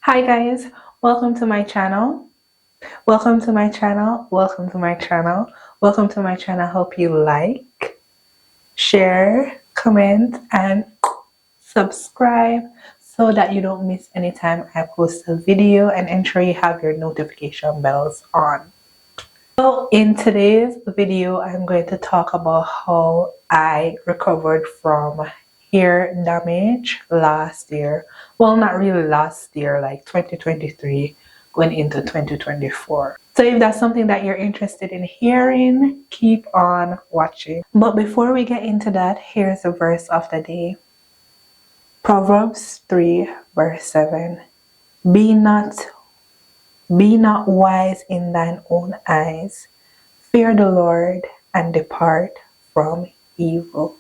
Hi guys, welcome to my channel. Welcome to my channel. Welcome to my channel. Welcome to my channel. Hope you like, share, comment, and subscribe so that you don't miss any time I post a video, and ensure you have your notification bells on. So in today's video, I'm going to talk about how I recovered from hair damage last year. Well, not really last year, like 2023 going into 2024. So if that's something that you're interested in hearing, keep on watching. But before we get into that, here's a verse of the day. Proverbs 3 verse 7. Be not wise in thine own eyes. Fear the Lord and depart from evil.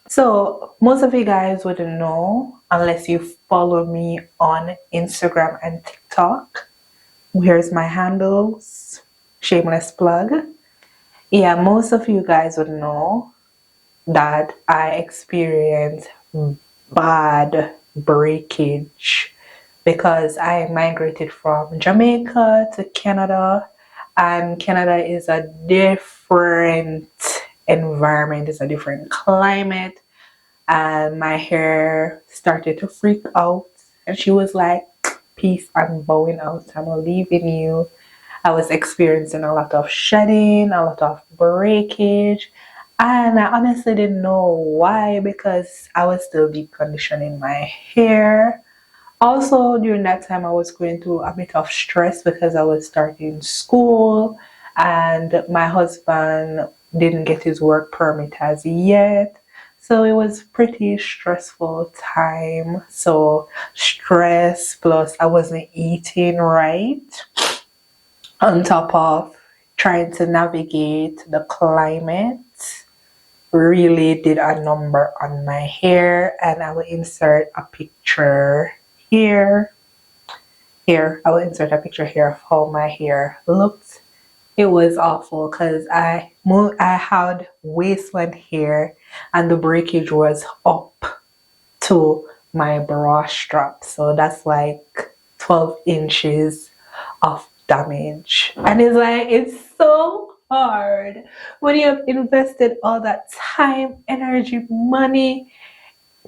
So most of you guys wouldn't know unless you follow me on Instagram and TikTok. Here's my handles. Shameless plug. Yeah, most of you guys would know that I experienced bad breakage because I migrated from Jamaica to Canada, and Canada is a different environment, it's a different climate, and my hair started to freak out, and she was like, peace, I'm bowing out, I'm leaving you. I was experiencing a lot of shedding, a lot of breakage, and I honestly didn't know why, because I was still deep conditioning my hair. Also, during that time, I was going through a bit of stress because I was starting school, and my husband didn't get his work permit as yet. So it was pretty stressful time. So stress, plus I wasn't eating right, on top of trying to navigate the climate, really did a number on my hair. And I will insert a picture here. I will insert a picture here of how my hair looked. It was awful because I had waistline hair, and the breakage was up to my bra strap. So that's like 12 inches of damage. And it's like, it's so hard when you have invested all that time, energy, money,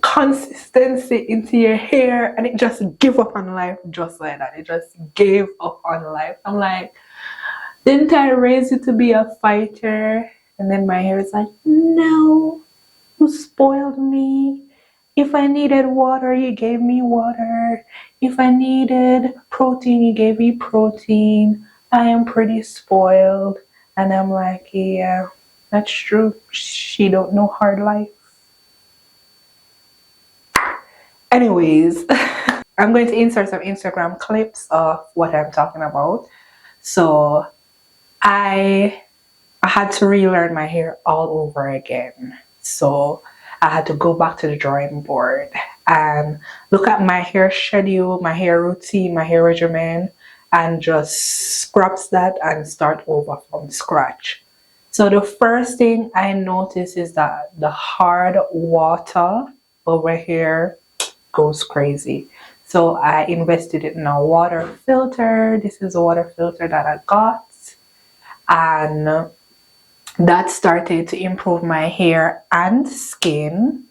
consistency into your hair, and it just give up on life just like that. It just gave up on life. I'm like, didn't I raise you to be a fighter? And then my hair is like, no, you spoiled me. If I needed water, you gave me water. If I needed protein, you gave me protein. I am pretty spoiled. And I'm like, yeah, that's true. She don't know hard life. Anyways, I'm going to insert some Instagram clips of what I'm talking about. So I had to relearn my hair all over again. So I had to go back to the drawing board and look at my hair schedule, my hair routine, my hair regimen, and just scraps that and start over from scratch. So the first thing I notice is that the hard water over here goes crazy. So I invested in a water filter. This is a water filter that I got, and that started to improve my hair and skin.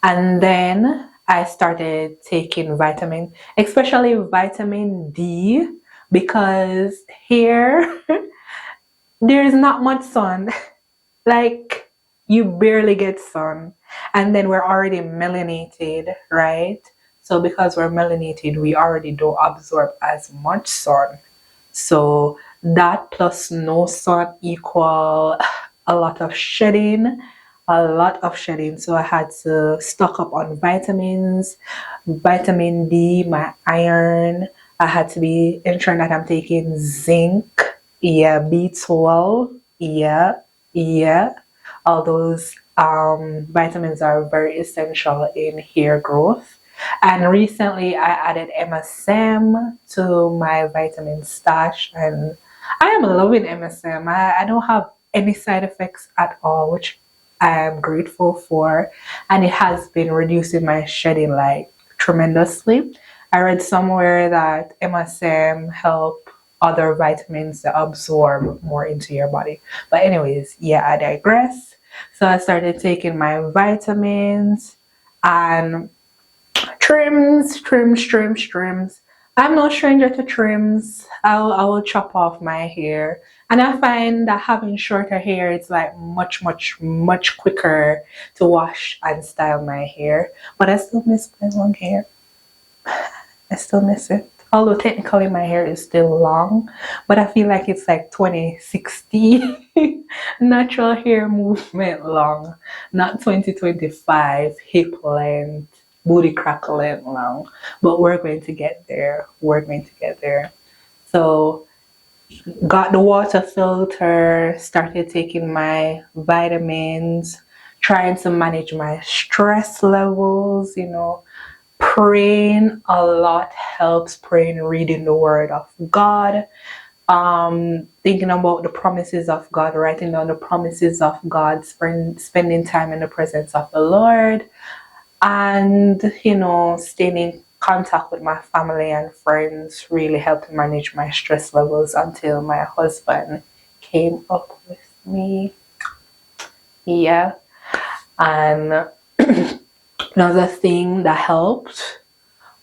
And then I started taking vitamin, especially vitamin D, because here there's not much sun. Like, you barely get sun, and then we're already melanated, right? So because we're melanated, we already don't absorb as much sun. So that plus no sun equal a lot of shedding, So I had to stock up on vitamins, vitamin D, my iron. I had to be ensuring that I'm taking zinc, yeah, B12, yeah, all those Vitamins are very essential in hair growth. And recently I added MSM to my vitamin stash, and I am loving MSM. I don't have any side effects at all, which I am grateful for. And it has been reducing my shedding like tremendously. I read somewhere that MSM help other vitamins to absorb more into your body. But anyways, yeah, I digress. So I started taking my vitamins and trims. I'm no stranger to trims. I will chop off my hair. And I find that having shorter hair, it's like much quicker to wash and style my hair. But I still miss my long hair. I still miss it. Although technically my hair is still long, but I feel like it's like 2060 natural hair movement long, not 2025 hip length, booty crack length long. But we're going to get there. We're going to get there. So got the water filter, started taking my vitamins, trying to manage my stress levels, praying a lot helps. Praying, reading the word of God, thinking about the promises of God, writing down the promises of God, spending time in the presence of the Lord, and staying in contact with my family and friends really helped manage my stress levels until my husband came up with me. Yeah. And another thing that helped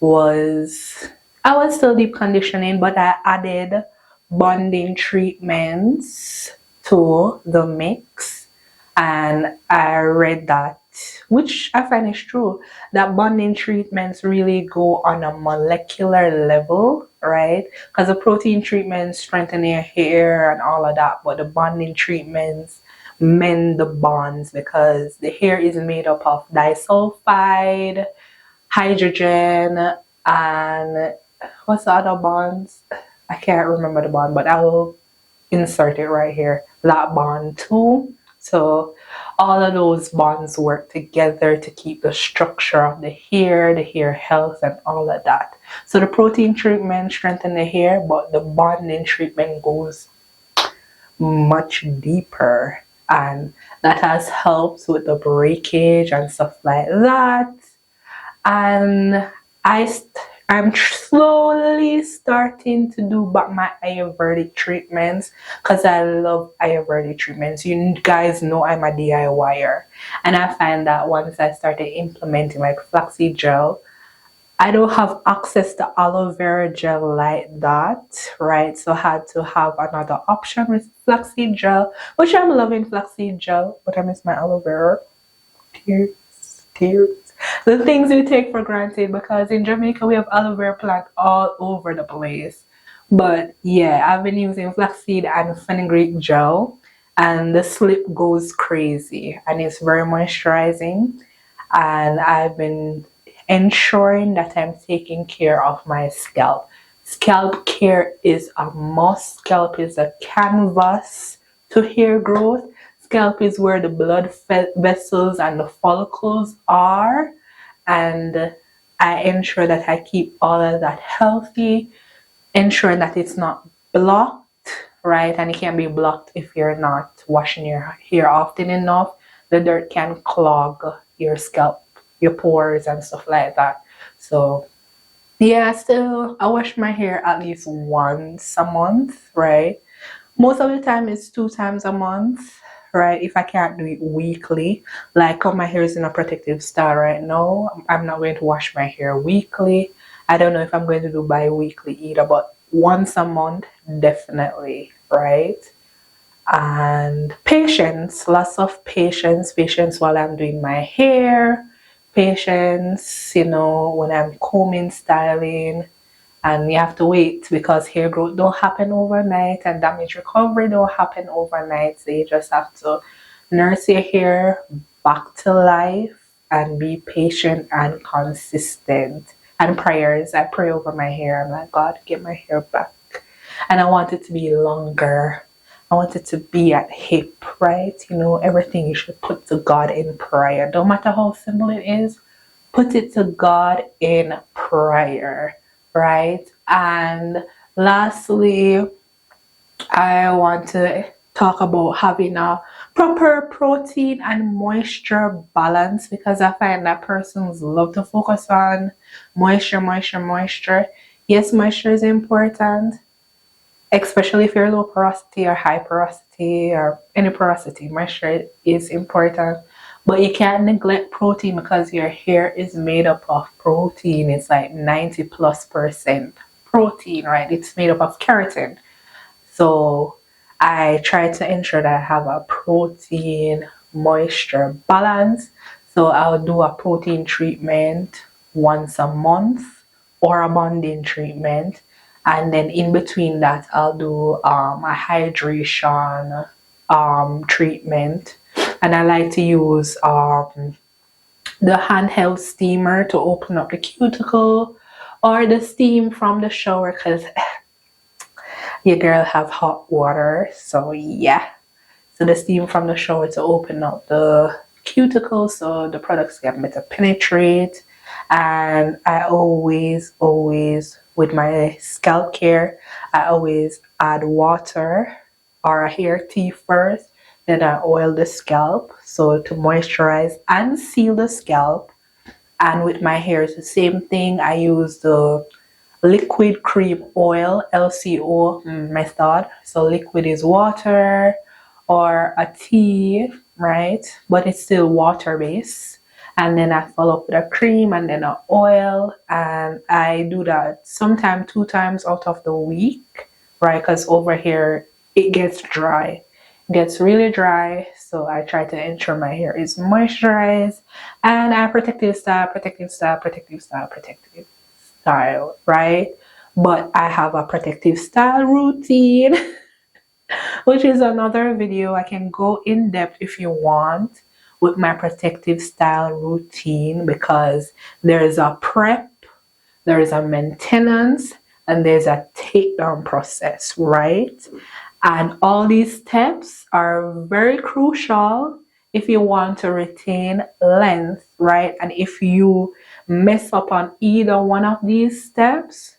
was I was still deep conditioning, but I added bonding treatments to the mix. And I read that, which I find is true, that bonding treatments really go on a molecular level, right? Because the protein treatments strengthen your hair and all of that, but the bonding treatments mend the bonds because the hair is made up of disulfide, hydrogen, and what's the other bonds? I can't remember the bond, but I will insert it right here. That bond too. So all of those bonds work together to keep the structure of the hair health, and all of that. So the protein treatment strengthens the hair, but the bonding treatment goes much deeper, and that has helped with the breakage and stuff like that. And I'm slowly starting to do back my Ayurvedic treatments because I love Ayurvedic treatments. You guys know I'm a DIYer, and I find that once I started implementing like flaxseed gel, I don't have access to aloe vera gel like that, right? So I had to have another option with flaxseed gel, which I'm loving flaxseed gel, but I miss my aloe vera. Tears. The things we take for granted, because in Jamaica we have aloe vera plant all over the place. But yeah, I've been using flaxseed and fenugreek gel, and the slip goes crazy, and it's very moisturizing. And I've been ensuring that I'm taking care of my scalp. Scalp care is a must. Scalp is a canvas to hair growth. Scalp is where the blood vessels and the follicles are, and I ensure that I keep all of that healthy, ensuring that it's not blocked, right? And it can be blocked if you're not washing your hair often enough. The dirt can clog your scalp, your pores, and stuff like that. So yeah, still I wash my hair at least once a month, right? Most of the time it's 2 times a month, right? If I can't do it weekly, like my hair is in a protective style right now, I'm not going to wash my hair weekly. I don't know if I'm going to do bi-weekly either, but once a month definitely, right? And patience, lots of patience while I'm doing my hair, patience, when I'm combing, styling. And you have to wait because hair growth don't happen overnight, and damage recovery don't happen overnight. So you just have to nurse your hair back to life and be patient and consistent. And prayers, I pray over my hair. I'm like, God, get my hair back. And I want it to be longer. I want it to be at hip, right? You know, everything you should put to God in prayer. No matter how simple it is, put it to God in prayer, right? And lastly, I want to talk about having a proper protein and moisture balance, because I find that persons love to focus on moisture, moisture, moisture. Yes, moisture is important, especially if you're low porosity or high porosity or any porosity. Moisture is important, but you can't neglect protein, because your hair is made up of protein. It's like 90+% protein, right? It's made up of keratin. So I try to ensure that I have a protein moisture balance. So I'll do a protein treatment once a month or a bonding treatment. And then in between that, I'll do a hydration treatment. And I like to use the handheld steamer to open up the cuticle, or the steam from the shower, because your girl have hot water. So yeah, so the steam from the shower to open up the cuticle so the products can better penetrate. And I always with my scalp care, I always add water or a hair tea first, then I oil the scalp so to moisturize and seal the scalp. And with my hair it's the same thing. I use the liquid cream oil, LCO method. So liquid is water or a tea, right? But it's still water based. And then I follow up with a cream and then an oil. And I do that sometimes 2 times out of the week, right? Because over here it gets dry. It gets really dry. So I try to ensure my hair is moisturized. And I protective style, protective style, protective style, protective style, right? But I have a protective style routine, which is another video. I can go in depth if you want with my protective style routine, because there is a prep, there is a maintenance, and there's a takedown process, right? And all these steps are very crucial if you want to retain length, right? And if you mess up on either one of these steps,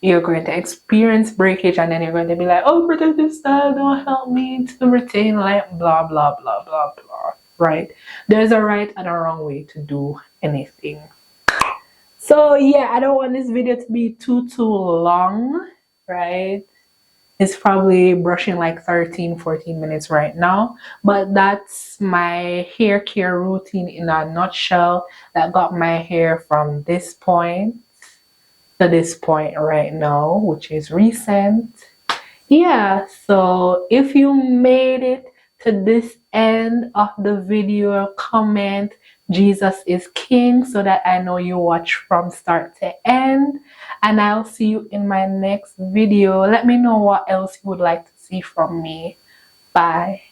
you're going to experience breakage, and then you're going to be like, oh, protective style don't help me to retain length, blah, blah, blah, blah, blah, right? There's a right and a wrong way to do anything. So yeah, I don't want this video to be too long, right? It's probably brushing like 13-14 minutes right now, but that's my hair care routine in a nutshell that got my hair from this point to this point right now, which is recent. Yeah, so if you made it to this end of the video, comment Jesus is King so that I know you watch from start to end. And I'll see you in my next video. Let me know what else you would like to see from me. Bye.